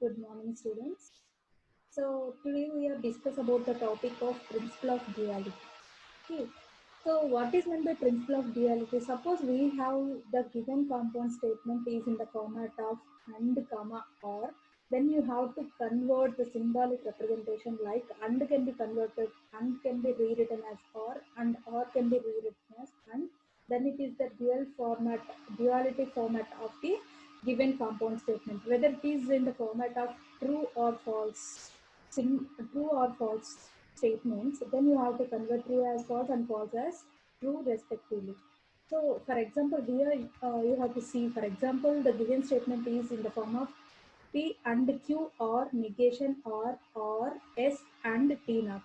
Good morning, students. So today we are discuss about the topic of principle of duality. Okay. So what is meant by principle of duality? Suppose we have the given compound statement is in the format of and comma or, then you have to convert the symbolic representation like and can be converted, and can be rewritten as and or can be rewritten as and. Then it is the duality format of the given compound statement, whether it is in the format of true or false, true or false statements, then you have to convert true as false and false as true respectively. So, for example, here you have to see, for example, the given statement is in the form of P and Q or negation or S and T not.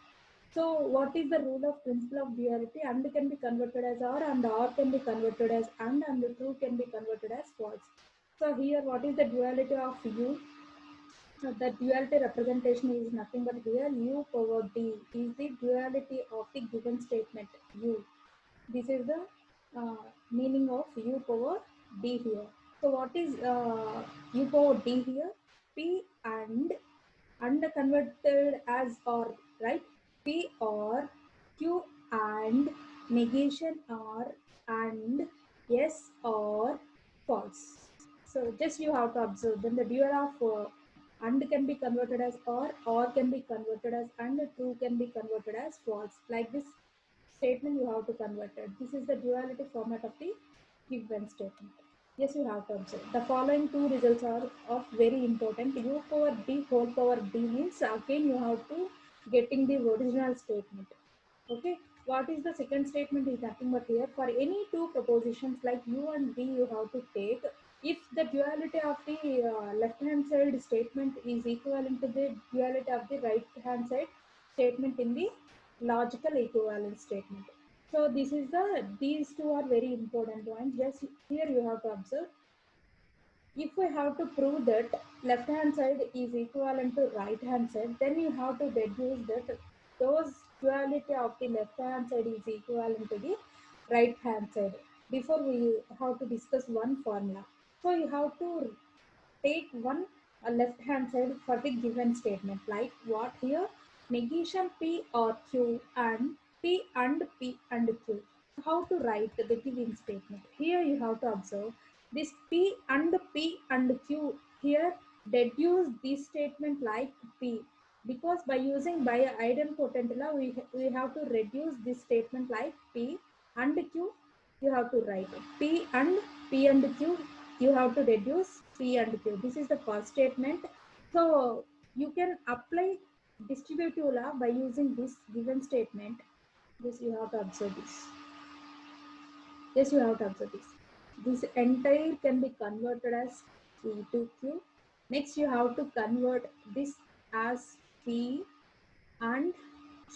So, what is the rule of principle of duality? And can be converted as and or can be converted as and the true can be converted as false. So, here, what is the duality of U? The duality representation is nothing but here u power d is the duality of the given statement u. This is the meaning of u power d here. So what is u power d here? P and converted as or, right? P or Q and negation or and yes or false. So just you have to observe. Then the dual of and can be converted as or can be converted as and true can be converted as false. Like this statement you have to convert it. This is the duality format of the given statement. Yes, you have to observe. The following two results are of very important. U power d whole power d means again you have to getting the original statement. Okay. What is the second statement is nothing but here for any two propositions like u and v you have to take if the duality of the left hand side statement is equivalent to the duality of the right hand side statement in the logical equivalence statement. So this is these two are very important points. Just here you have to observe. If we have to prove that left hand side is equivalent to right hand side, then you have to deduce that those duality of the left hand side is equivalent to the right hand side. Before we have to discuss one formula. So you have to take one left hand side for the given statement like what here negation p or q and p and q. How to write the given statement? Here you have to observe this p and q here deduce this statement like p, because by using by idempotent law we have to reduce this statement like p and q. You have to write p and q. You have to reduce p and q. This is the first statement. So you can apply distributive law by using this given statement. This you have to observe this. Yes, you have to observe this. This entire can be converted as P to Q. Next, you have to convert this as P and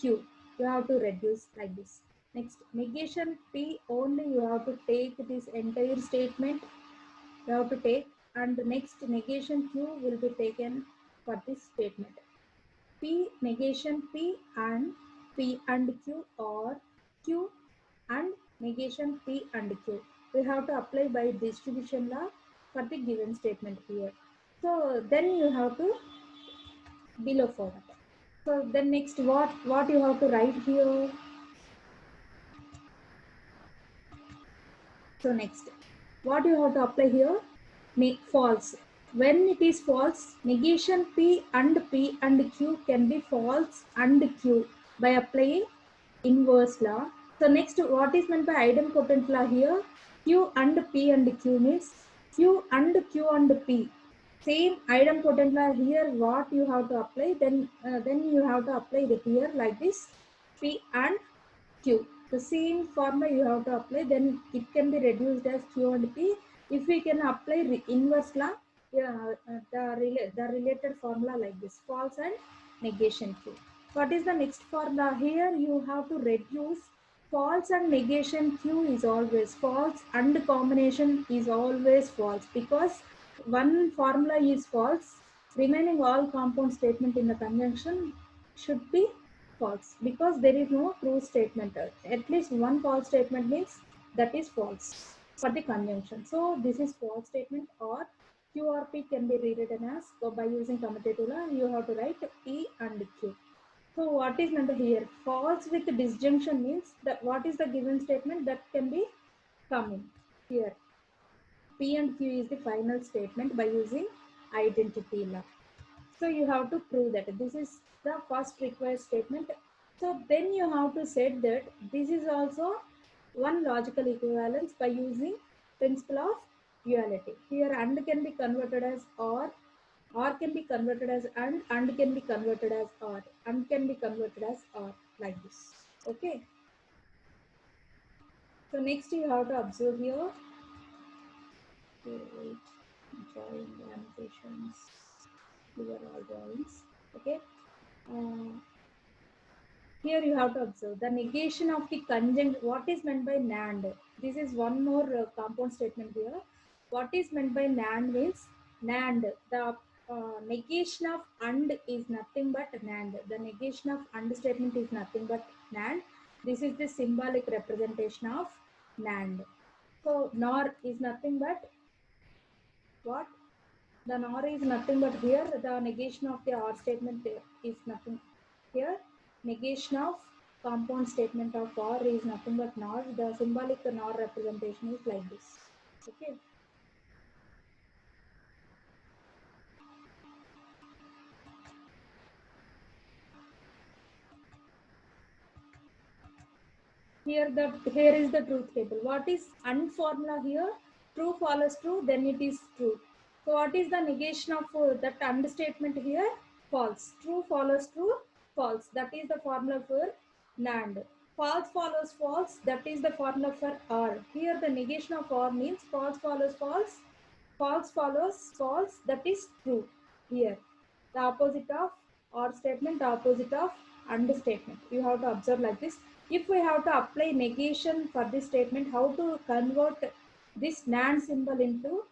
Q. You have to reduce like this. Next, negation P only you have to take this entire statement. You have to take, and the next negation Q will be taken for this statement. P negation P and Q or Q and negation P and Q. We have to apply by distribution law for the given statement here. So then you have to below format. So then next what you have to write here. So next what you have to apply here, make false. When it is false, negation P and Q can be false and Q by applying inverse law. So next, what is meant by idempotent law here? Q and P and Q means Q and P. Same idempotent law here. What you have to apply? Then you have to apply the here like this, P and Q. The same formula you have to apply. Then it can be reduced as Q and P. If we can apply inverse law, yeah, the related formula like this, false and negation Q. What is the next formula? Here you have to reduce false and negation Q is always false and combination is always false, because one formula is false, remaining all compound statement in the conjunction should be false, because there is no true statement. At least one false statement means that is false for the conjunction. So this is false statement or Q or P can be rewritten as, so by using commutative law, you have to write P and Q. So what is meant here? False with disjunction means that what is the given statement that can be coming here. P and Q is the final statement by using identity law. So you have to prove that this is the first required statement. So then you have to say that this is also one logical equivalence by using principle of duality. Here and can be converted as or can be converted as and can be converted as or, and can be converted as or, like this. Okay. So next you have to observe here. Okay, drawing annotations. These are all drawings. Okay. Uh, Here you have to observe the negation of the conjunct. What is meant by NAND? This is one more compound statement here. What is meant by NAND means NAND. The negation of AND is nothing but NAND. The negation of AND statement is nothing but NAND. This is the symbolic representation of NAND. So NOR is nothing but what? The NOR is nothing but here the negation of the OR statement is nothing. Here negation of compound statement of OR is nothing but NOR. The symbolic NOR representation is like this. Okay. Here is the truth table. What is AND formula here? True follows true, then it is true. So what is the negation of that AND statement here? False. True follows true, false. That is the formula for NAND. False follows false. That is the formula for OR. Here the negation of OR means false follows false. False follows false. That is true. Here the opposite of OR statement, the opposite of AND statement. You have to observe like this. If we have to apply negation for this statement, how to convert this NAND symbol into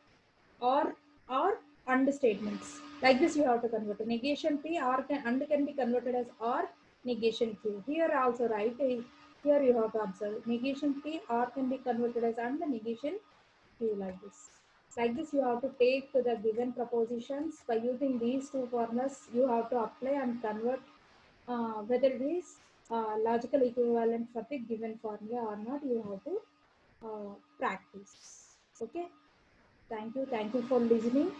or or AND statements? Like this, you have to convert it. Negation P or AND can be converted as or negation Q. Here also right. Here you have to observe negation P or can be converted as AND negation Q, like this. Like this, you have to take to the given propositions. By using these two formulas, you have to apply and convert whether it is logical equivalent for the given formula or not. You have to practice. Okay. Thank you. Thank you for listening.